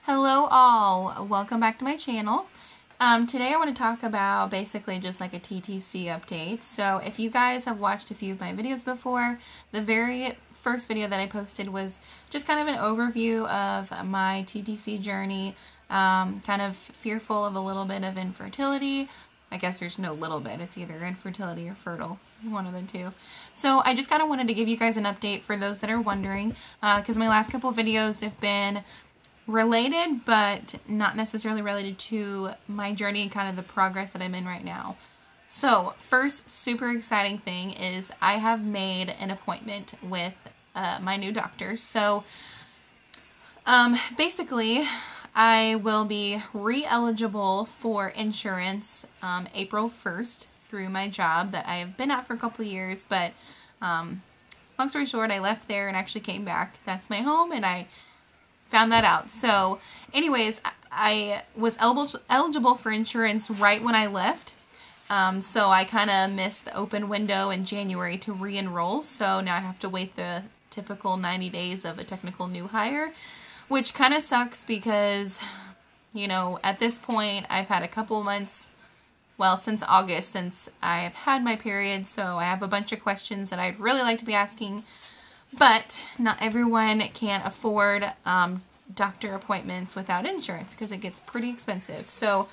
Hello all, welcome back to my channel. Today I want to talk about basically just like a TTC update. So if you guys have watched a few of my videos before, the very first video that I posted was just kind of an overview of my TTC journey, kind of fearful of a little bit of infertility. I guess there's no little bit, it's either infertility or fertile, one of the two. So I just kind of wanted to give you guys an update for those that are wondering, because my last couple videos have been related, but not necessarily related to my journey and kind of the progress that I'm in right now. So first super exciting thing is I have made an appointment with my new doctor. So basically I will be re-eligible for insurance April 1st through my job that I have been at for a couple of years, but long story short, I left there and actually came back. That's my home, and I found that out. So anyways, I was eligible for insurance right when I left. So I kind of missed the open window in January to re-enroll. So now I have to wait the typical 90 days of a technical new hire, which kind of sucks because, you know, at this point I've had a couple months, well, since August, since I've had my period. So I have a bunch of questions that I'd really like to be asking. But not everyone can afford doctor appointments without insurance because it gets pretty expensive. So,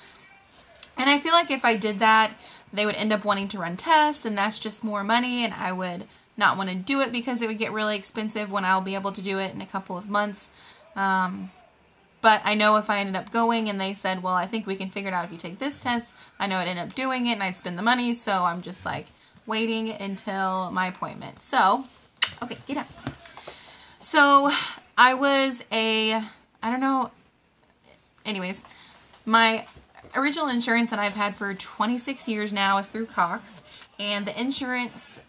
and I feel like if I did that, they would end up wanting to run tests, and that's just more money, and I would not want to do it because it would get really expensive when I'll be able to do it in a couple of months. But I know if I ended up going and they said, well, I think we can figure it out if you take this test, I know I'd end up doing it and I'd spend the money, so I'm just like waiting until my appointment. So okay, get up. So I was I don't know, anyways, my original insurance that I've had for 26 years now is through Cox, and the insurance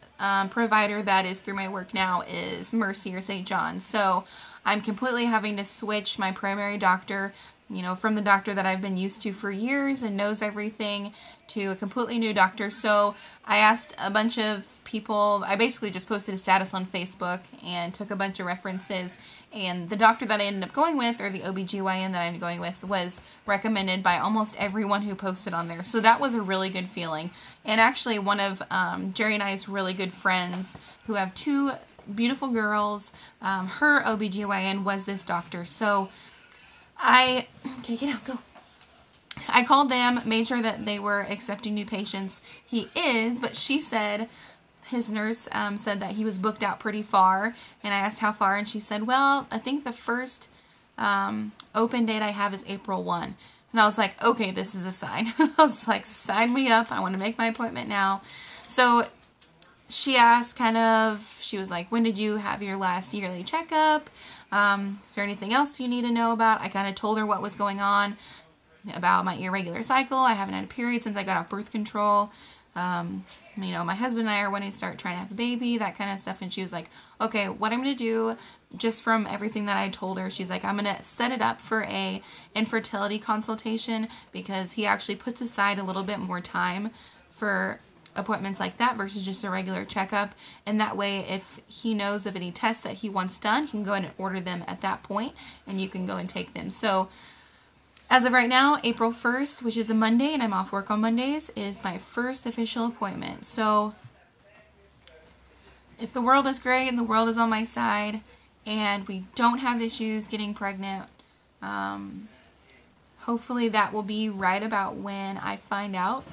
provider that is through my work now is Mercy or St. John. So I'm completely having to switch my primary doctor, you know, from the doctor that I've been used to for years and knows everything to a completely new doctor. So I asked a bunch of people, I basically just posted a status on Facebook and took a bunch of references, and the doctor that I ended up going with, or the OBGYN that I'm going with, was recommended by almost everyone who posted on there. So that was a really good feeling. And actually one of Jerry and I's really good friends who have two beautiful girls, her OBGYN was this doctor. So okay, get out, go. I called them, made sure that they were accepting new patients. He is, but she said, his nurse said that he was booked out pretty far, and I asked how far, and she said, well, I think the first open date I have is April 1. And I was like, okay, this is a sign. I was like, sign me up. I want to make my appointment now. So she asked she was like, when did you have your last yearly checkup? Is there anything else you need to know about? I kind of told her what was going on about my irregular cycle. I haven't had a period since I got off birth control. You know, my husband and I are wanting to start trying to have a baby, that kind of stuff. And she was like, okay, what I'm going to do, just from everything that I told her, she's like, I'm going to set it up for a infertility consultation, because he actually puts aside a little bit more time for appointments like that versus just a regular checkup. And that way, if he knows of any tests that he wants done, he can go ahead and order them at that point, and you can go and take them. So as of right now, April 1st, which is a Monday, and I'm off work on Mondays, is my first official appointment. So if the world is great and the world is on my side and we don't have issues getting pregnant, hopefully that will be right about when I find out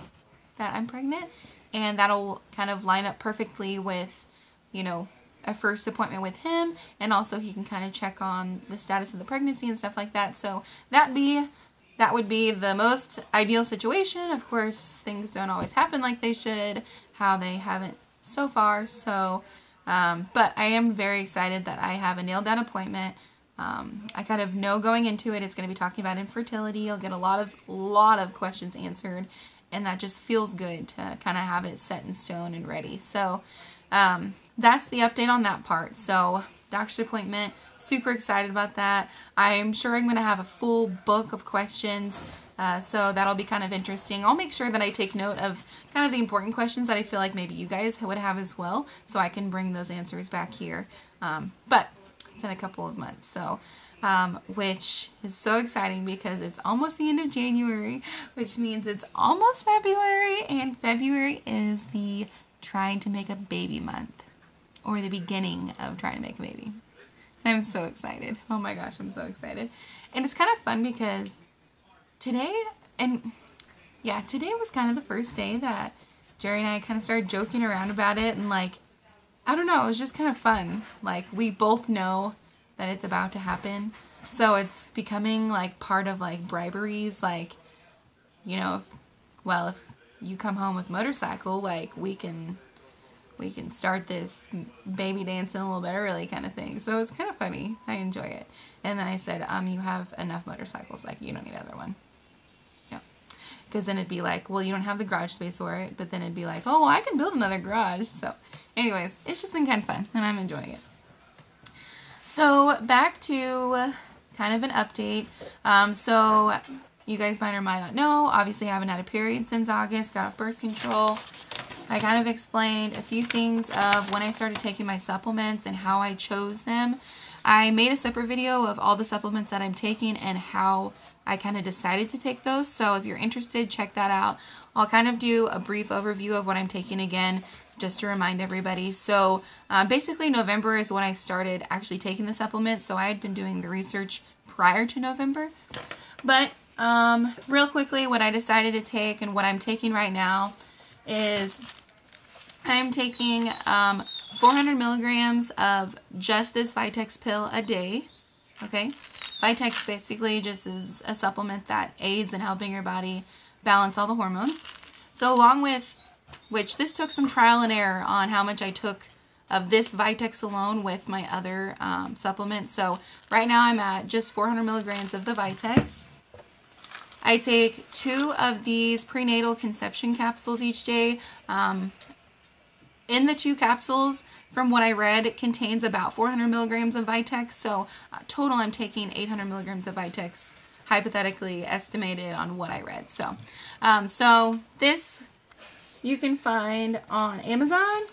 that I'm pregnant, and that'll kind of line up perfectly with, you know, a first appointment with him, and also he can kind of check on the status of the pregnancy and stuff like that. So that would be the most ideal situation. Of course, things don't always happen like they should, how they haven't so far. So, but I am very excited that I have a nailed down appointment. I kind of know going into it, it's going to be talking about infertility. I'll get a lot of questions answered, and that just feels good to kind of have it set in stone and ready. So that's the update on that part. So doctor's appointment, super excited about that. I'm sure I'm going to have a full book of questions, so that'll be kind of interesting. I'll make sure that I take note of kind of the important questions that I feel like maybe you guys would have as well, so I can bring those answers back here. But it's in a couple of months, so which is so exciting because it's almost the end of January, which means it's almost February, and February is the trying to make a baby month, or the beginning of trying to make a baby. And I'm so excited. Oh my gosh, I'm so excited. And it's kind of fun because today was kind of the first day that Jerry and I kind of started joking around about it, and like, I don't know, it was just kind of fun. Like, we both know that it's about to happen, so it's becoming like part of like briberies, like, you know, if you come home with a motorcycle, like, we can start this baby dancing a little bit early kind of thing. So it's kind of funny. I enjoy it. And then I said, you have enough motorcycles, like, you don't need another one. Yeah. Because then it'd be like, well, you don't have the garage space for it, but then it'd be like, oh, well, I can build another garage. So anyways, it's just been kind of fun, and I'm enjoying it. So back to kind of an update. So you guys might or might not know, obviously I haven't had a period since August, got off birth control. I kind of explained a few things of when I started taking my supplements and how I chose them. I made a separate video of all the supplements that I'm taking and how I kind of decided to take those. So if you're interested, check that out. I'll kind of do a brief overview of what I'm taking again, just to remind everybody. So basically November is when I started actually taking the supplements. So I had been doing the research prior to November. But real quickly, what I decided to take and what I'm taking right now is I'm taking 400 milligrams of just this Vitex pill a day. Okay, Vitex basically just is a supplement that aids in helping your body balance all the hormones. So along with which, this took some trial and error on how much I took of this Vitex alone with my other supplements. So right now I'm at just 400 milligrams of the Vitex. I take 2 of these prenatal conception capsules each day. In the 2 capsules, from what I read, it contains about 400 milligrams of Vitex. So total I'm taking 800 milligrams of Vitex, hypothetically estimated on what I read. So, so this you can find on Amazon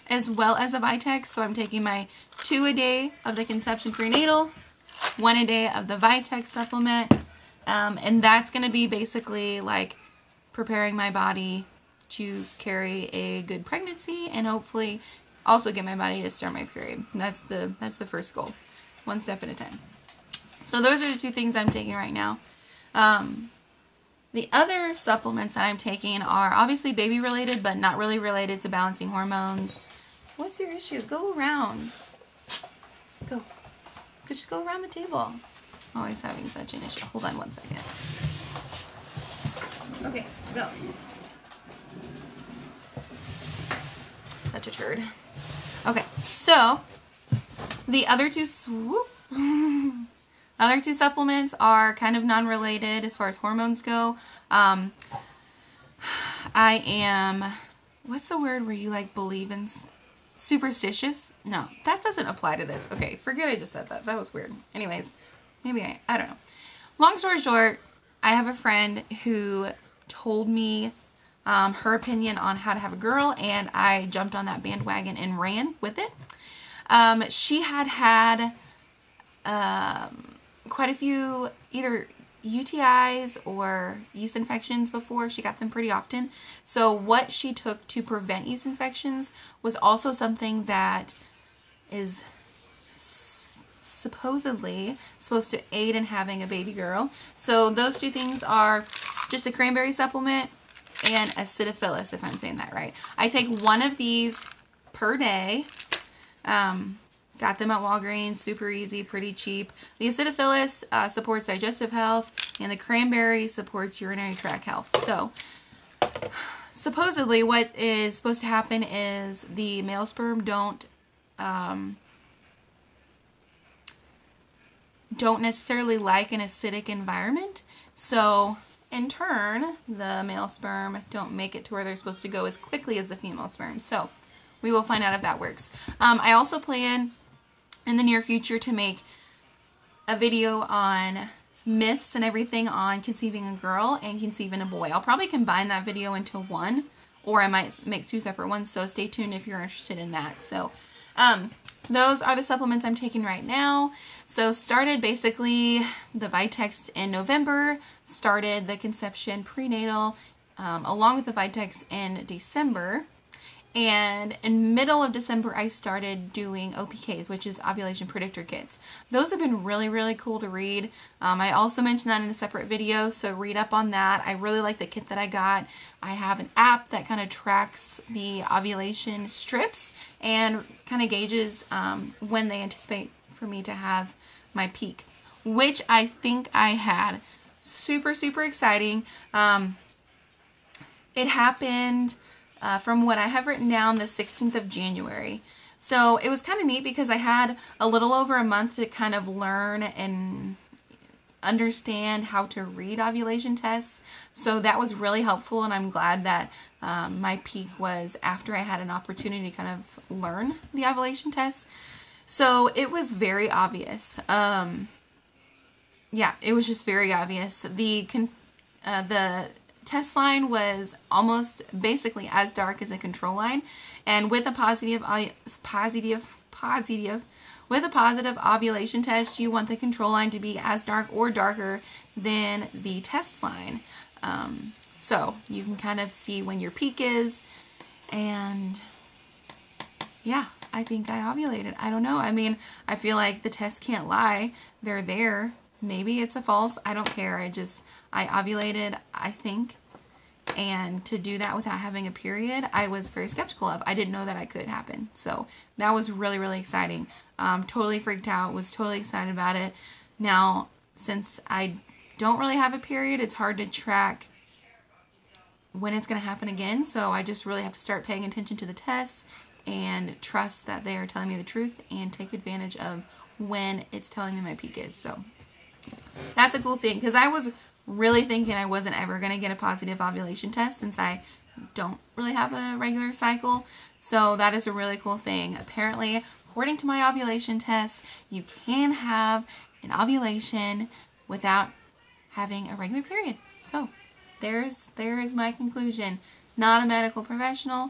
as well as a Vitex. So I'm taking my 2 a day of the conception prenatal, 1 a day of the Vitex supplement. And that's going to be basically like preparing my body to carry a good pregnancy and hopefully also get my body to start my period. And that's the first goal, one step at a time. So those are the 2 things I'm taking right now. The other supplements that I'm taking are obviously baby related, but not really related to balancing hormones. What's your issue? Go around. Go. Just go around the table. Always having such an issue. Hold on one second. Okay, go. Such a turd. Okay, so the other 2 supplements are kind of non-related as far as hormones go. I am, what's the word where you like believe in superstitious? No, that doesn't apply to this. Okay, forget I just said that. That was weird. Anyways. Maybe I don't know. Long story short, I have a friend who told me her opinion on how to have a girl, and I jumped on that bandwagon and ran with it. She had quite a few either UTIs or yeast infections before. She got them pretty often. So what she took to prevent yeast infections was also something that is supposedly supposed to aid in having a baby girl. So those 2 things are just a cranberry supplement and acidophilus, if I'm saying that right. I take 1 of these per day. Got them at Walgreens, super easy, pretty cheap. The acidophilus supports digestive health, and the cranberry supports urinary tract health. So supposedly what is supposed to happen is the male sperm don't necessarily like an acidic environment. So in turn, the male sperm don't make it to where they're supposed to go as quickly as the female sperm. So we will find out if that works. I also plan in the near future to make a video on myths and everything on conceiving a girl and conceiving a boy. I'll probably combine that video into one, or I might make 2 separate ones. So stay tuned if you're interested in that. So those are the supplements I'm taking right now. So started basically the Vitex in November, started the conception prenatal along with the Vitex in December. And in middle of December, I started doing OPKs, which is ovulation predictor kits. Those have been really, really cool to read. I also mentioned that in a separate video, so read up on that. I really like the kit that I got. I have an app that kind of tracks the ovulation strips and kind of gauges when they anticipate for me to have my peak, which I think I had. Super, super exciting. It happened... from what I have written down, the 16th of January. So it was kind of neat because I had a little over a month to kind of learn and understand how to read ovulation tests. So that was really helpful, and I'm glad that my peak was after I had an opportunity to kind of learn the ovulation tests. So it was very obvious. Yeah, it was just very obvious. The test line was almost basically as dark as a control line, and with a positive ovulation test, you want the control line to be as dark or darker than the test line, so you can kind of see when your peak is. And yeah, I think I ovulated. I don't know. I mean, I feel like the tests can't lie. They're there. Maybe it's a false. I don't care. I ovulated, I think. And to do that without having a period, I was very skeptical of. I didn't know that it could happen. So that was really, really exciting. Totally freaked out. Was totally excited about it. Now, since I don't really have a period, it's hard to track when it's going to happen again. So I just really have to start paying attention to the tests and trust that they are telling me the truth and take advantage of when it's telling me my peak is. So that's a cool thing, because I was really thinking I wasn't ever going to get a positive ovulation test since I don't really have a regular cycle. So that is a really cool thing. Apparently, according to my ovulation test, you can have an ovulation without having a regular period. So there's my conclusion. Not a medical professional.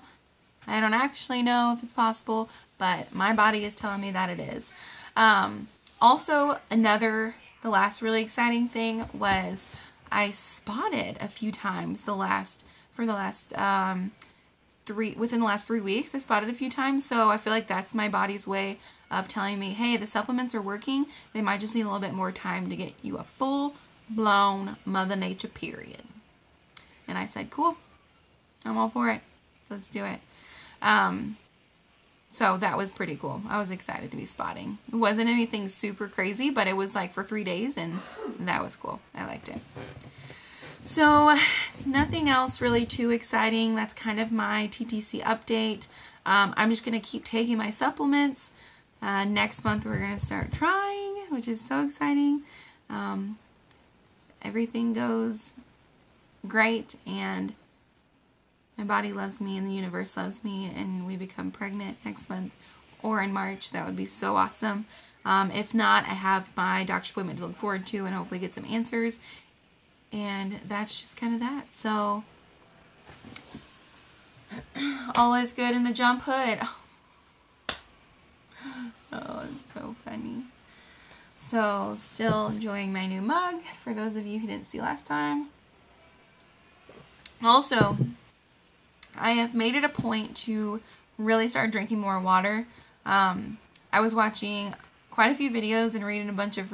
I don't actually know if it's possible, but my body is telling me that it is. Also, the last really exciting thing was I spotted a few times within the last 3 weeks. I spotted a few times, so I feel like that's my body's way of telling me, hey, the supplements are working. They might just need a little bit more time to get you a full-blown Mother Nature period. And I said, cool, I'm all for it. Let's do it. So that was pretty cool. I was excited to be spotting. It wasn't anything super crazy, but it was like for 3 days, and that was cool. I liked it. So nothing else really too exciting. That's kind of my TTC update. I'm just going to keep taking my supplements. Next month we're going to start trying, which is so exciting. Everything goes great, and my body loves me and the universe loves me, and we become pregnant next month or in March. That would be so awesome. If not, I have my doctor's appointment to look forward to and hopefully get some answers. And that's just kind of that. So, all is good in the jump hood. Oh, it's so funny. So, still enjoying my new mug, for those of you who didn't see last time. Also, I have made it a point to really start drinking more water. I was watching quite a few videos and reading a bunch of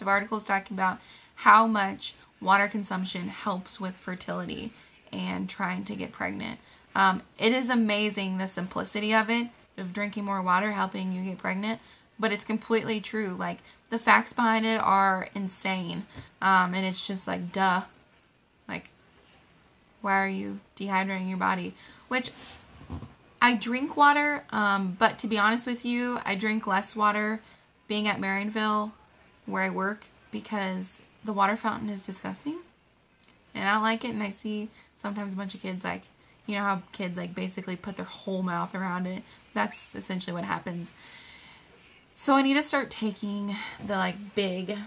articles talking about how much water consumption helps with fertility and trying to get pregnant. It is amazing, the simplicity of it, of drinking more water helping you get pregnant, but it's completely true. Like, the facts behind it are insane, and it's just like, duh. Like, why are you dehydrating your body? Which, I drink water, but to be honest with you, I drink less water being at Marionville, where I work, because the water fountain is disgusting, and I don't like it. And I see sometimes a bunch of kids, like, you know how kids, like, basically put their whole mouth around it. That's essentially what happens. So I need to start taking the, like, but I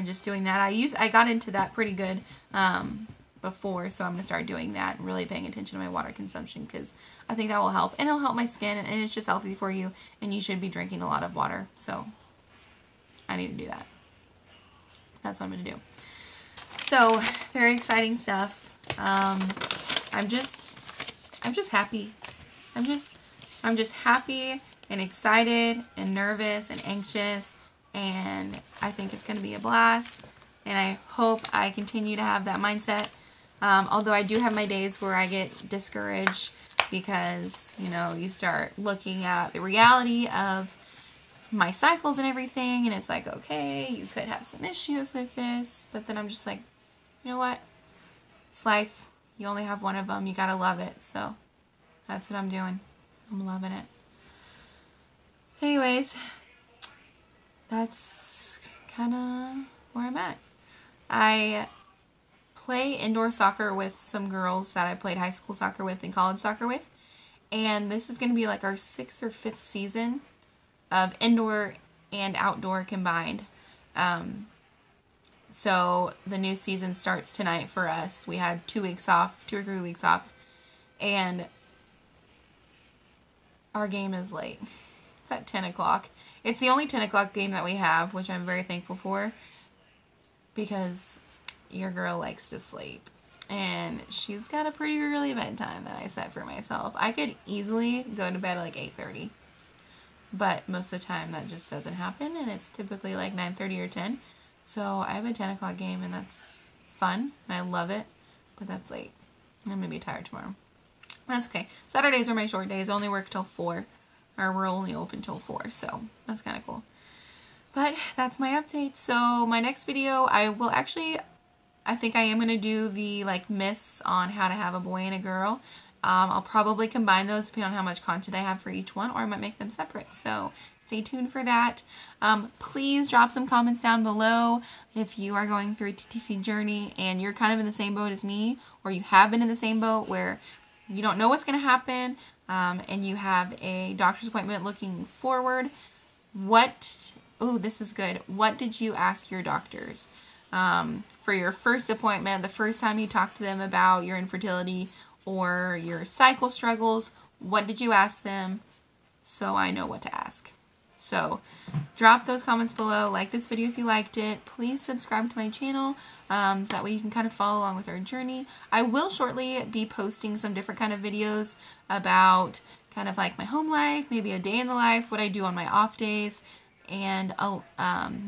just doing that. I got into that pretty good, but before, so I'm going to start doing that and really paying attention to my water consumption, because I think that will help, and it'll help my skin, and it's just healthy for you, and you should be drinking a lot of water, so I need to do that. That's what I'm going to do. So, very exciting stuff. I'm just happy. I'm just happy and excited and nervous and anxious, and I think it's going to be a blast, and I hope I continue to have that mindset. Although I do have my days where I get discouraged because, you know, you start looking at the reality of my cycles and everything, and it's like, okay, you could have some issues with this, but then I'm just like, you know what? It's life. You only have one of them. You gotta love it. So that's what I'm doing. I'm loving it. Anyways, that's kind of where I'm at. I play indoor soccer with some girls that I played high school soccer with and college soccer with, and this is going to be like our 6th or 5th season of indoor and outdoor combined. So the new season starts tonight for us. We had 2 weeks off, 2 or 3 weeks off, and our game is late. It's at 10 o'clock. It's the only 10 o'clock game that we have, which I'm very thankful for, because your girl likes to sleep, and she's got a pretty early bedtime that I set for myself. I could easily go to bed at like 8:30, but most of the time that just doesn't happen, and it's typically like 9:30 or 10. So I have a 10 o'clock game, and that's fun, and I love it, but that's late. I'm going to be tired tomorrow. That's okay. Saturdays are my short days. I only work till 4, or we're only open till 4, so that's kind of cool. But that's my update. So my next video, I think I am going to do the like myths on how to have a boy and a girl. I'll probably combine those depending on how much content I have for each one, or I might make them separate. So stay tuned for that. Please drop some comments down below if you are going through a TTC journey and you're kind of in the same boat as me, or you have been in the same boat where you don't know what's going to happen, and you have a doctor's appointment looking forward. This is good. What did you ask your doctors? For your first appointment, the first time you talked to them about your infertility or your cycle struggles, what did you ask them, so I know what to ask? So drop those comments below. Like this video if you liked it. Please subscribe to my channel, so that way you can kind of follow along with our journey. I will shortly be posting some different kind of videos about kind of like my home life, maybe a day in the life, what I do on my off days, and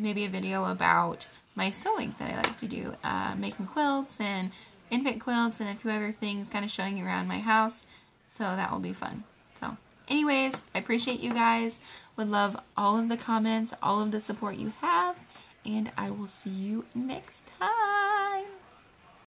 maybe a video about my sewing that I like to do, making quilts and infant quilts and a few other things, kind of showing you around my house. So that will be fun. So anyways, I appreciate you guys. Would love all of the comments, all of the support you have, and I will see you next time.